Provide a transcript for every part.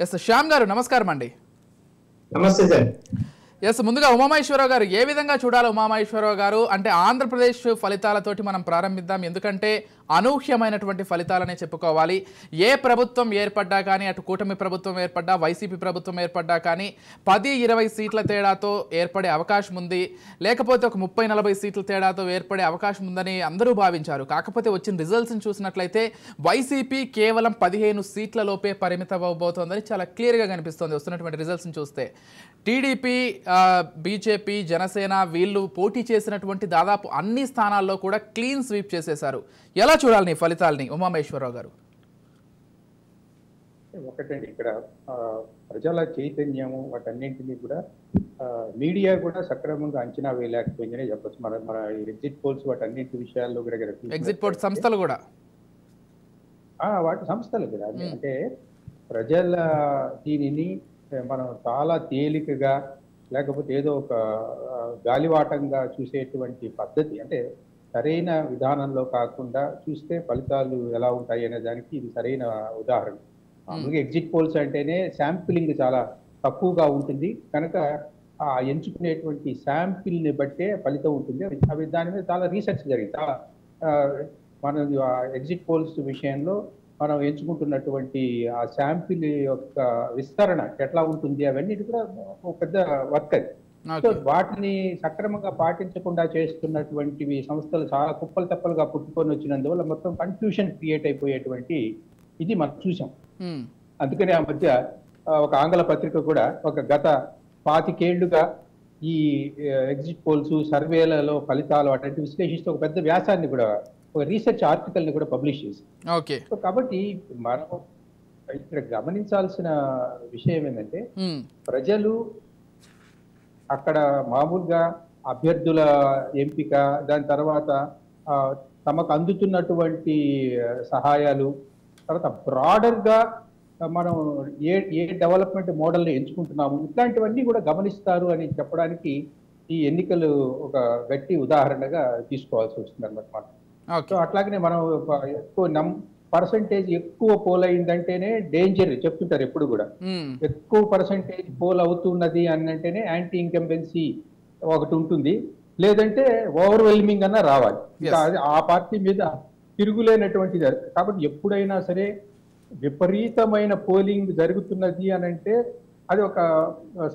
Yes Shyam గారు నమస్కారం అండి. నమస్తే సార్. ఎస్ ముందుగా ఉమామహేశ్వరరావు గారు ఏ విధంగా చూడాలి? ఉమామహేశ్వరరావు గారు అంటే ఆంధ్రప్రదేశ్ ఫలితాలతోటి మనం ప్రారంభిద్దాం, ఎందుకంటే అనూహ్యమైనటువంటి ఫలితాలనే చెప్పుకోవాలి. ఏ ప్రభుత్వం ఏర్పడ్డా కానీ, అటు కూటమి ప్రభుత్వం ఏర్పడ్డా, వైసీపీ ప్రభుత్వం ఏర్పడ్డా కానీ 10-20 సీట్ల తేడాతో ఏర్పడే అవకాశం ఉంది, లేకపోతే ఒక 30-40 సీట్ల తేడాతో ఏర్పడే అవకాశం ఉందని అందరూ భావించారు. కాకపోతే వచ్చిన రిజల్ట్స్ని చూసినట్లయితే వైసీపీ కేవలం 15 సీట్ల లోపే పరిమితం అవబోతోందని చాలా క్లియర్గా కనిపిస్తుంది వస్తున్నటువంటి రిజల్ట్స్ని చూస్తే. టీడీపీ, బీజేపీ, జనసేన వీళ్ళు పోటీ చేసినటువంటి దాదాపు అన్ని స్థానాల్లో కూడా క్లీన్ స్వీప్ చేసేశారు. ఎలా చూడాలి నీ ఫలితాలని ఉమామహేశ్వరరావు గారు? ఒకటండి, ఇక్కడ ప్రజల చైతన్యము వాటన్నింటినీ కూడా మీడియా కూడా సక్రమంగా అంచనా వేయలేకపోయిందనే చెప్పచ్చు. మన ఎగ్జిట్ పోల్స్ వాటన్నింటి విషయాల్లో కూడా ఎగ్జిట్ పోల్ సంస్థలు కూడా వాటి సంస్థలు కదా. అంటే ప్రజల దీనిని మనం చాలా తేలికగా లేకపోతే ఏదో ఒక గాలివాటంగా చూసేటువంటి పద్ధతి, అంటే సరైన విధానంలో కాకుండా చూస్తే ఫలితాలు ఎలా ఉంటాయి అనే దానికి ఇది సరైన ఉదాహరణ. మామూలుగా ఎగ్జిట్ పోల్స్ అంటేనే శాంపిలింగ్ చాలా తక్కువగా ఉంటుంది కనుక ఆ ఎంచుకునేటువంటి శాంపిల్ని బట్టే ఫలితం ఉంటుంది. అవి దాని మీద చాలా రీసెర్చ్ జరిగింది. చాలా మనం ఎగ్జిట్ పోల్స్ విషయంలో మనం ఎంచుకుంటున్నటువంటి ఆ శాంపిల్ యొక్క విస్తరణ ఎట్లా ఉంటుంది అవన్నీ కూడా ఒక పెద్ద వర్క్ అది. సో వాటిని సక్రమంగా పాటించకుండా చేస్తున్నటువంటివి సంస్థలు చాలా కుప్పలు తప్పలుగా పుట్టుకొని వచ్చినందువల్ల మొత్తం కన్ఫ్యూషన్ క్రియేట్ అయిపోయేటువంటి ఇది మనం చూసాం. అందుకని ఆ మధ్య ఒక ఆంగ్ల పత్రిక కూడా ఒక గత 25 ఏళ్లుగా ఈ ఎగ్జిట్ పోల్స్ సర్వేలలో ఫలితాలు అటువంటి విశ్లేషిస్తూ ఒక పెద్ద వ్యాసాన్ని కూడా, ఒక రీసెర్చ్ ఆర్టికల్ ని కూడా పబ్లిష్ చేసి. సో కాబట్టి మనం ఇక్కడ గమనించాల్సిన విషయం ఏంటంటే ప్రజలు అక్కడ మామూలుగా అభ్యర్థుల ఎంపిక, దాని తర్వాత తమకు అందుతున్నటువంటి సహాయాలు, తర్వాత బ్రాడర్ గా మనం ఏ డెవలప్మెంట్ మోడల్ని ఎంచుకుంటున్నాము, ఇట్లాంటివన్నీ కూడా గమనిస్తారు అని చెప్పడానికి ఈ ఎన్నికలు ఒక గట్టి ఉదాహరణగా తీసుకోవాల్సి వస్తుంది అన్నమాట. సో అట్లాగనే మనం ఎక్కువ పర్సంటేజ్ ఎక్కువ పోల్ అయిందంటేనే డేంజర్ చెప్తుంటారు ఎప్పుడు కూడా. ఎక్కువ పర్సంటేజ్ పోల్ అవుతున్నది అని అంటేనే యాంటీ ఇన్కంబెన్సీ ఒకటి ఉంటుంది, లేదంటే ఓవర్వెల్మింగ్ అన్నా రావాలి. ఇంకా ఆ పార్టీ మీద తిరుగులేనటువంటిది. కాబట్టి ఎప్పుడైనా సరే విపరీతమైన పోలింగ్ జరుగుతున్నది అని అంటే అది ఒక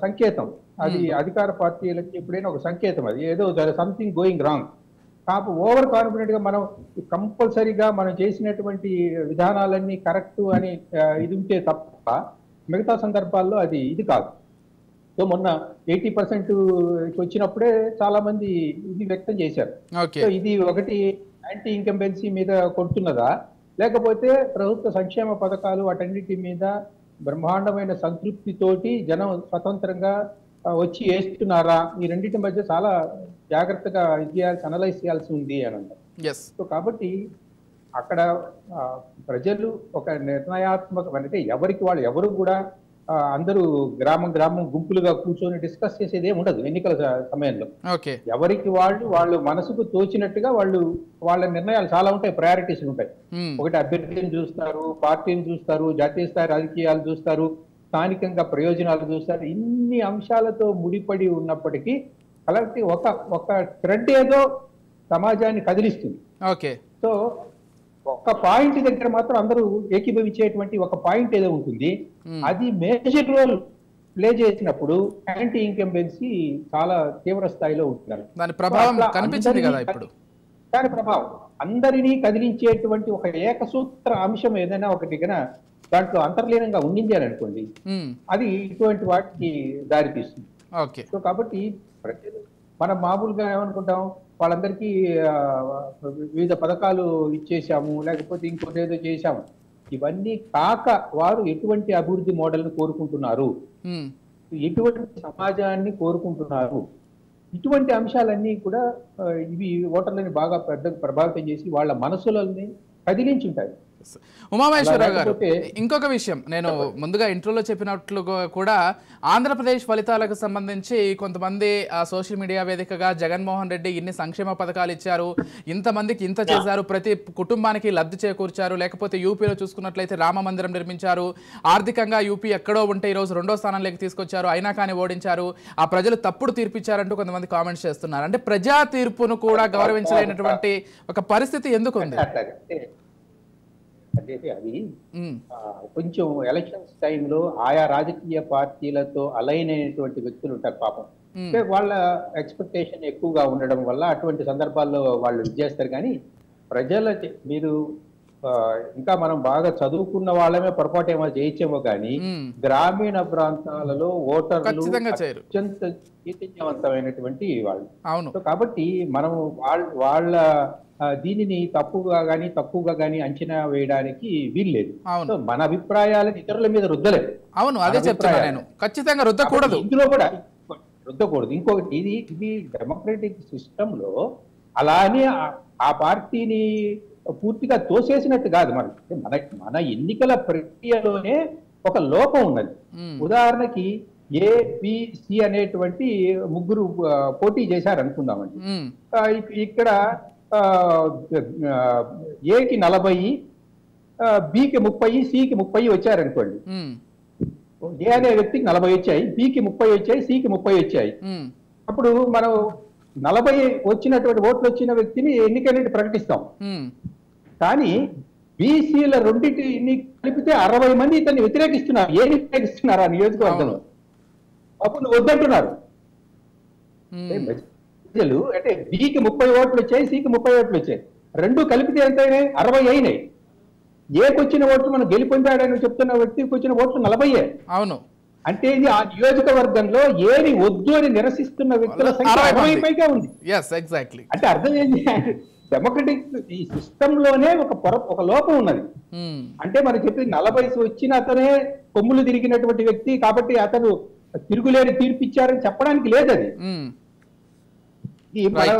సంకేతం. అది అధికార పార్టీలకి ఎప్పుడైనా ఒక సంకేతం. అది ఏదో సంథింగ్ గోయింగ్ రాంగ్. కాపు ఓవర్ కాన్ఫిడెంట్ గా మనం కంపల్సరీగా మనం చేసినటువంటి విధానాలన్నీ కరెక్ట్ అని ఇది ఉంటే తప్ప మిగతా సందర్భాల్లో అది ఇది కాదు. సో మొన్న 80% వచ్చినప్పుడే చాలా మంది ఇది వ్యక్తం చేశారు. సో ఇది ఒకటి యాంటీ ఇన్కంబెన్సీ మీద కొడుతున్నదా, లేకపోతే ప్రభుత్వ సంక్షేమ పథకాలు వాటన్నిటి మీద బ్రహ్మాండమైన సంతృప్తితోటి జనం స్వతంత్రంగా వచ్చి వేస్తున్నారా, ఈ రెండింటి మధ్య చాలా జాగ్రత్తగా అనలైజ్ చేయాల్సి ఉంది అని అంటారు. సో కాబట్టి అక్కడ ప్రజలు ఒక నిర్ణయాత్మక, అంటే ఎవరికి వాళ్ళు ఎవరు కూడా అందరూ గ్రామం గుంపులుగా కూర్చొని డిస్కస్ చేసేది ఏమి ఉండదు ఎన్నికల సమయంలో. ఎవరికి వాళ్ళు మనసుకు తోచినట్టుగా వాళ్ళ నిర్ణయాలు చాలా ఉంటాయి, ప్రయారిటీస్ ఉంటాయి. ఒకటి అభ్యర్థిని చూస్తారు, పార్టీని చూస్తారు, జాతీయ స్థాయి రాజకీయాలు చూస్తారు, స్థానికంగా ప్రయోజనాలు చూస్తారు. ఇన్ని అంశాలతో ముడిపడి ఉన్నప్పటికీ అలాంటి ఒక థ్రెడ్ ఏదో సమాజాన్ని కదిలిస్తుంది. సో ఒక పాయింట్ దగ్గర మాత్రం అందరూ ఏకీభవించేటువంటి ఒక పాయింట్ ఏదో ఉంటుంది, అది మేజర్ రోల్ ప్లే చేసినప్పుడు యాంటీ ఇన్కంబెన్సీ చాలా తీవ్ర స్థాయిలో ఉంటుంది. దాని ప్రభావం కనిపించింది కదా ఇప్పుడు. దాని ప్రభావం అందరినీ కదిలించేటువంటి ఒక ఏకసూత్ర అంశం ఏదైనా ఒకటి కన్నా దాంట్లో అంతర్లీనంగా ఉండింది అని అనుకోండి, అది ఇటువంటి వాటికి దారి తీస్తుంది. సో కాబట్టి మనం మామూలుగా ఏమనుకుంటాం, వాళ్ళందరికీ వివిధ పథకాలు ఇచ్చేసాము, లేకపోతే ఇంకోటి ఏదో చేశాము. ఇవన్నీ కాక వారు ఎటువంటి అభివృద్ధి మోడల్ని కోరుకుంటున్నారు, ఎటువంటి సమాజాన్ని కోరుకుంటున్నారు, ఇటువంటి అంశాలన్నీ కూడా ఇవి ఓటర్లని బాగా పెద్ద ప్రభావితం చేసి వాళ్ళ మనసులని కదిలించి ఉంటాయి. ఉమామహేశ్వరరావు గారు, ఇంకొక విషయం, నేను ముందుగా ఇంట్రోలో చెప్పినట్లు కూడా ఆంధ్రప్రదేశ్ ఫలితాలకు సంబంధించి కొంతమంది సోషల్ మీడియా వేదికగా జగన్మోహన్ రెడ్డి ఇన్ని సంక్షేమ పథకాలు ఇచ్చారు, ఇంతమందికి ఇంత చేశారు, ప్రతి కుటుంబానికి లబ్ధి చేకూర్చారు, లేకపోతే యూపీలో చూసుకున్నట్లయితే రామ మందిరం నిర్మించారు, ఆర్థికంగా యూపీ ఎక్కడో ఉంటే ఈరోజు 2వ స్థానంలోకి తీసుకొచ్చారు, అయినా కానీ ఓడించారు, ఆ ప్రజలు తప్పుడు తీర్పిచ్చారంటూ కొంతమంది కామెంట్స్ చేస్తున్నారు. అంటే ప్రజా తీర్పును కూడా గౌరవించలేనటువంటి ఒక పరిస్థితి ఎందుకు ఉంది? అంటే అది కొంచెం ఎలక్షన్స్ టైంలో ఆయా రాజకీయ పార్టీలతో అలైన్ అయినటువంటి వ్యక్తులు ఉంటారు పాపం. అంటే వాళ్ళ ఎక్స్పెక్టేషన్ ఎక్కువగా ఉండడం వల్ల అటువంటి సందర్భాల్లో వాళ్ళు చేస్తారు. కానీ ప్రజల మీరు ఇంకా మనం బాగా చదువుకున్న వాళ్ళమే పొరపాటు ఏమో చేయొచ్చేమో కానీ గ్రామీణ ప్రాంతాలలో ఓటర్లు అత్యంత చైతన్యవంతమైనటువంటి వాళ్ళు. కాబట్టి మనం వాళ్ళ దీనిని తక్కువగా గానీ అంచనా వేయడానికి వీల్లేదు. మన అభిప్రాయాలను ఇతరుల మీద రుద్దలేదు. అవును, అదే చెప్తున్నా నేను. ఖచ్చితంగా రుద్దకూడదు, ఇందులో కూడా రుద్దకూడదు. ఇంకొకటి, ఇది డెమోక్రటిక్ సిస్టమ్ లో అలా అని ఆ పార్టీని పూర్తిగా తోసేసినట్టు కాదు. మన ఎన్నికల ప్రక్రియలోనే ఒక లోపం ఉన్నది. ఉదాహరణకి ఏబిసి అనేటువంటి 3 పోటీ చేశారు అనుకుందామండి. ఇక్కడ ఏకి 40, బికి 30, సికి 30 వచ్చారనుకోండి. ఏ అనే వ్యక్తికి 40 వచ్చాయి, బికి 30 వచ్చాయి, సికి 30 వచ్చాయి. అప్పుడు మనం 40 వచ్చినటువంటి ఓట్లు వచ్చిన వ్యక్తిని ఎన్నికనేది ప్రకటిస్తాం. కానీ బీసీల రెండింటిని కలిపితే 60 మంది ఇతన్ని వ్యతిరేకిస్తున్నారు. ఏమి వ్యతిరేకిస్తున్నారు ఆ నియోజకవర్గంలో? అప్పుడు వద్దంటున్నారు ప్రజలు. అంటే బికి 30 ఓట్లు వచ్చాయి, సికి 30 ఓట్లు వచ్చాయి, 2 కలిపితే ఎంత అయినాయి? 60 అయినాయి. ఏకి వచ్చిన ఓట్లు మనం గెలిపొందాడని చెప్తున్న వ్యక్తికి వచ్చిన ఓట్లు 40. అవును. అంటే ఇది ఆ నియోజకవర్గంలో ఏది వద్దు అని నిరసిస్తున్న వ్యక్తుల సంఖ్య 60 పైగా ఉంది. అంటే అర్థం ఏంటి? డెమోక్రటిక్ ఈ సిస్టమ్ లోనే ఒక లోపం ఉన్నది. అంటే మనం చెప్పింది 40 వచ్చిన అతనే కొమ్ములు తిరిగినటువంటి వ్యక్తి కాబట్టి అతను తిరుగులేని తీర్పిచ్చారని చెప్పడానికి లేదు. అది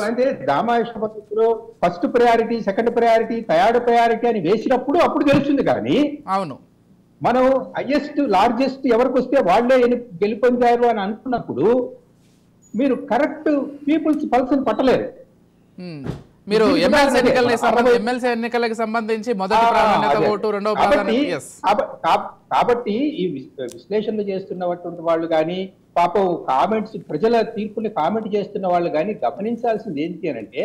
అంటే రామాయణ పద్ధతిలో first priority, second priority, third priority అని వేసినప్పుడు అప్పుడు తెలుస్తుంది. కానీ అవును, మనం హైయెస్ట్ లార్జెస్ట్ ఎవరికి వస్తే వాళ్ళే గెలుపొందారు అని అనుకున్నప్పుడు మీరు కరెక్ట్ పీపుల్స్ పల్సన్ పట్టలేరు. మీరు ఎమ్మెల్సీ ఎన్నికలకు సంబంధించి మొదటి ప్రాధాన్యత ఓటు, రెండవ ప్రాధాన్యత. కాబట్టి ఈ విశ్లేషణలు చేస్తున్నటువంటి వాళ్ళు కానీ పాపం కామెంట్స్, ప్రజల తీర్పుని కామెంట్ చేస్తున్న వాళ్ళు కానీ గమనించాల్సింది ఏంటి అని అంటే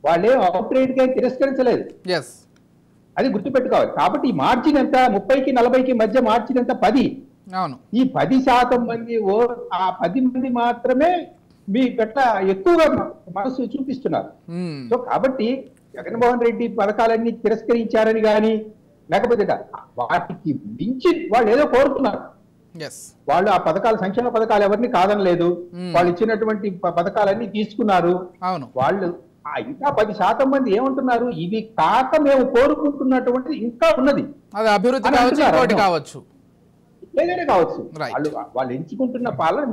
వాళ్ళే అవుట్రైట్ గా తిరస్కరించలేదు. అది గుర్తుపెట్టుకోవాలి. కాబట్టి ఈ మార్జిన్ ఎంత? 30కి 40కి మధ్య మార్జిన్ ఎంత? 10. ఈ 10% మంది ఆ 10 మంది మాత్రమే మీ గట్ల ఎక్కువగా మనసు చూపిస్తున్నారు. సో కాబట్టి జగన్మోహన్ రెడ్డి పథకాలన్నీ తిరస్కరించారని కానీ లేకపోతే వాటికి మించి వాళ్ళు ఏదో కోరుతున్నారు. వాళ్ళు ఆ పథకాలు, సంక్షేమ పథకాలు ఎవరిని కాదనలేదు. వాళ్ళు ఇచ్చినటువంటి పథకాలన్నీ తీసుకున్నారు. వాళ్ళు ఇంకా 10% మంది ఏమంటున్నారు? ఇవి కాక మేము కోరుకుంటున్నటువంటిది ఇంకా ఉన్నది, అది అభివృద్ధి కావచ్చు, ఏదైనా కావచ్చు. వాళ్ళు ఎంచుకుంటున్న పాలన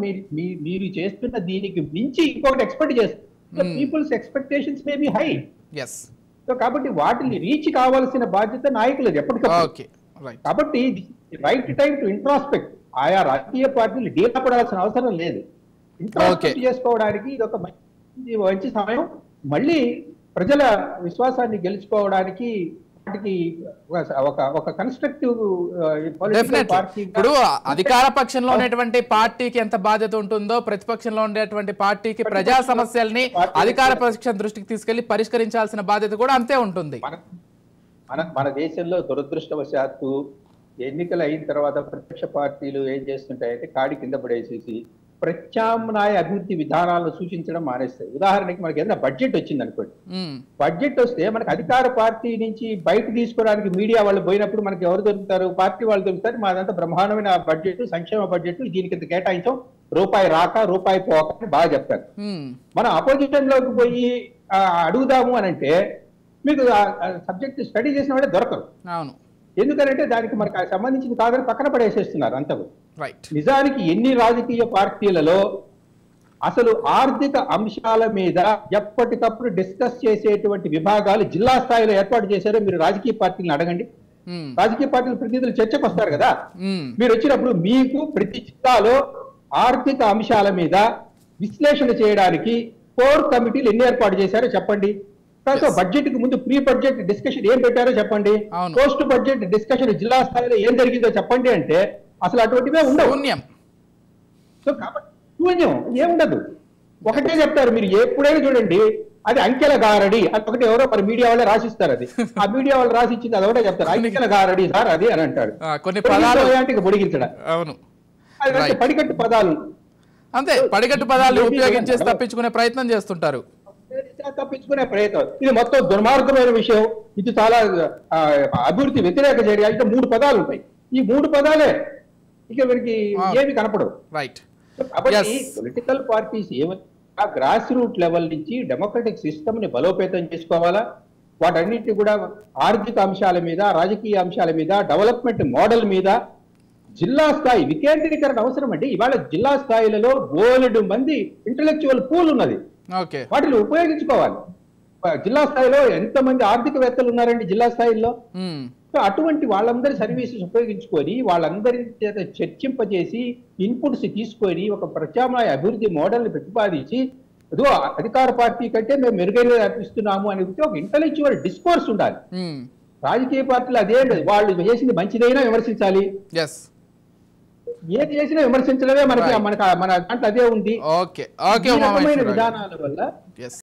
మీరు చేస్తున్న దీనికి మించి ఇంకొకటి ఎక్స్పెక్ట్ చేస్తారు. Peoples expectations may be high. So కాబట్టి వాటిని రీచ్ కావాల్సిన బాధ్యత నాయకులది ఎప్పటికప్పుడు. కాబట్టి రైట్ టైం టు ఇంట్రాస్పెక్ట్. ఆయా రాజకీయ పార్టీలు డీలా పడాల్సిన అవసరం లేదు. ఇంట్రాస్పెక్ట్ చేసుకోవడానికి ఇది ఒక మంచి సమయం. మళ్ళీ ప్రజల విశ్వాసాన్ని గెలుచుకోవడానికి ఒక కన్స్ట్రక్టివ్ ఇప్పుడు అధికార పక్షంలో ఉన్నటువంటి పార్టీకి ఎంత బాధ్యత ఉంటుందో ప్రతిపక్షంలో ఉండేటువంటి పార్టీకి ప్రజా సమస్యల్ని అధికార పక్షం దృష్టికి తీసుకెళ్లి పరిష్కరించాల్సిన బాధ్యత కూడా అంతే ఉంటుంది. మన దేశంలో దురదృష్టవశాత్తు ఎన్నికలు అయిన తర్వాత ప్రతిపక్ష పార్టీలు ఏం చేస్తుంటాయంటే కాడి కింద పడేసేసి ప్రత్యామ్నాయ అభివృద్ధి విధానాలను సూచించడం మానేస్తాయి. ఉదాహరణకి మనకి ఏదైనా బడ్జెట్ వచ్చింది అనుకోండి, బడ్జెట్ వస్తే మనకి అధికార పార్టీ నుంచి బయట తీసుకోవడానికి మీడియా వాళ్ళు పోయినప్పుడు మనకి ఎవరు దొరుకుతారు? పార్టీ వాళ్ళు దొరుకుతారు. మాదంతా బ్రహ్మాండమైన బడ్జెట్, సంక్షేమ బడ్జెట్, దీనికి ఇంత కేటాయించాం, రూపాయి రాక రూపాయి పోక అని బాగా చెప్తారు. మనం అపోజిషన్ లోకి పోయి అడుగుదాము అని అంటే మీకు సబ్జెక్ట్ స్టడీ చేసిన వాళ్ళే దొరకరు. ఎందుకంటే దానికి మనకు సంబంధించింది కాదని పక్కన పడేసేస్తున్నారు అంతకు. నిజానికి ఎన్ని రాజకీయ పార్టీలలో అసలు ఆర్థిక అంశాల మీద ఎప్పటికప్పుడు డిస్కస్ చేసేటువంటి విభాగాలు జిల్లా స్థాయిలో ఏర్పాటు చేశారో మీరు రాజకీయ పార్టీలను అడగండి. రాజకీయ పార్టీల ప్రతినిధులు చర్చకు వస్తారు కదా, మీరు వచ్చినప్పుడు మీకు ప్రతి జిల్లాలో ఆర్థిక అంశాల మీద విశ్లేషణ చేయడానికి కోర్ కమిటీలు ఎన్ని ఏర్పాటు చేశారో చెప్పండి. తర్వాత బడ్జెట్ కి ముందు ప్రీ బడ్జెట్ డిస్కషన్ ఏం పెట్టారో చెప్పండి, పోస్ట్ బడ్జెట్ డిస్కషన్ జిల్లా స్థాయిలో ఏం జరిగిందో చెప్పండి. అంటే అసలు అటువంటివే ఉండవు. సో కాబట్టి శూన్యం ఏముండదు, ఒకటే చెప్తారు. మీరు ఎప్పుడైనా చూడండి, అది అంకెల గారడి అది ఒకటి ఎవరో మరి మీడియా వాళ్ళే రాసిస్తారు. అది ఆ మీడియా వాళ్ళు రాసిచ్చింది అది ఒకటే చెప్తారు, అంకెల గారడి సార్ అది అని అంటారు. కొన్ని పదాలు పొడిగించడం, అవును, పడికట్టు పదాలు అంతే, పడికట్టు పదాలు ఉపయోగించేసి తప్పించుకునే ప్రయత్నం చేస్తుంటారు. తప్పించుకునే ప్రయత్నం, ఇది మొత్తం దుర్మార్గమైన విషయం, ఇది చాలా అభివృద్ధి వ్యతిరేక చర్య. ఇంకా 3 పదాలు ఉంటాయి, ఈ 3 పదాలే ఇక వీరికి ఏమి కనపడవు. రైట్. కాబట్టి పొలిటికల్ పార్టీస్ ఏమైనా గ్రాస్ రూట్ లెవెల్ నుంచి డెమోక్రటిక్ సిస్టమ్ ని బలోపేతం చేసుకోవాలా, వాటన్నిటిని కూడా ఆర్థిక అంశాల మీద, రాజకీయ అంశాల మీద, డెవలప్మెంట్ మోడల్ మీద జిల్లా స్థాయి వికేంద్రీకరణ అవసరం అండి. ఇవాళ జిల్లా స్థాయిలలో బోలెడు మంది ఇంటలెక్చువల్ పూల్ ఉన్నది, వాటిని ఉపయోగించుకోవాలి. జిల్లా స్థాయిలో ఎంతమంది ఆర్థికవేత్తలు ఉన్నారండి జిల్లా స్థాయిలో. సో అటువంటి వాళ్ళందరి సర్వీసెస్ ఉపయోగించుకొని వాళ్ళందరి చేత చర్చింపజేసి ఇన్పుట్స్ తీసుకొని ఒక ప్రత్యామ్నాయ అభివృద్ధి మోడల్ ని ప్రతిపాదించి ఏదో అధికార పార్టీ కంటే మేము మెరుగైన అర్పిస్తున్నాము అని ఒక ఇంటలెక్చువల్ డిస్కోర్స్ ఉండాలి. రాజకీయ పార్టీలు అదే వాళ్ళు చేసింది మంచిదైనా విమర్శించాలి, ఏది చేసినా విమర్శించడమే మన దాంట్లో అదే ఉంది. విధానాల వల్ల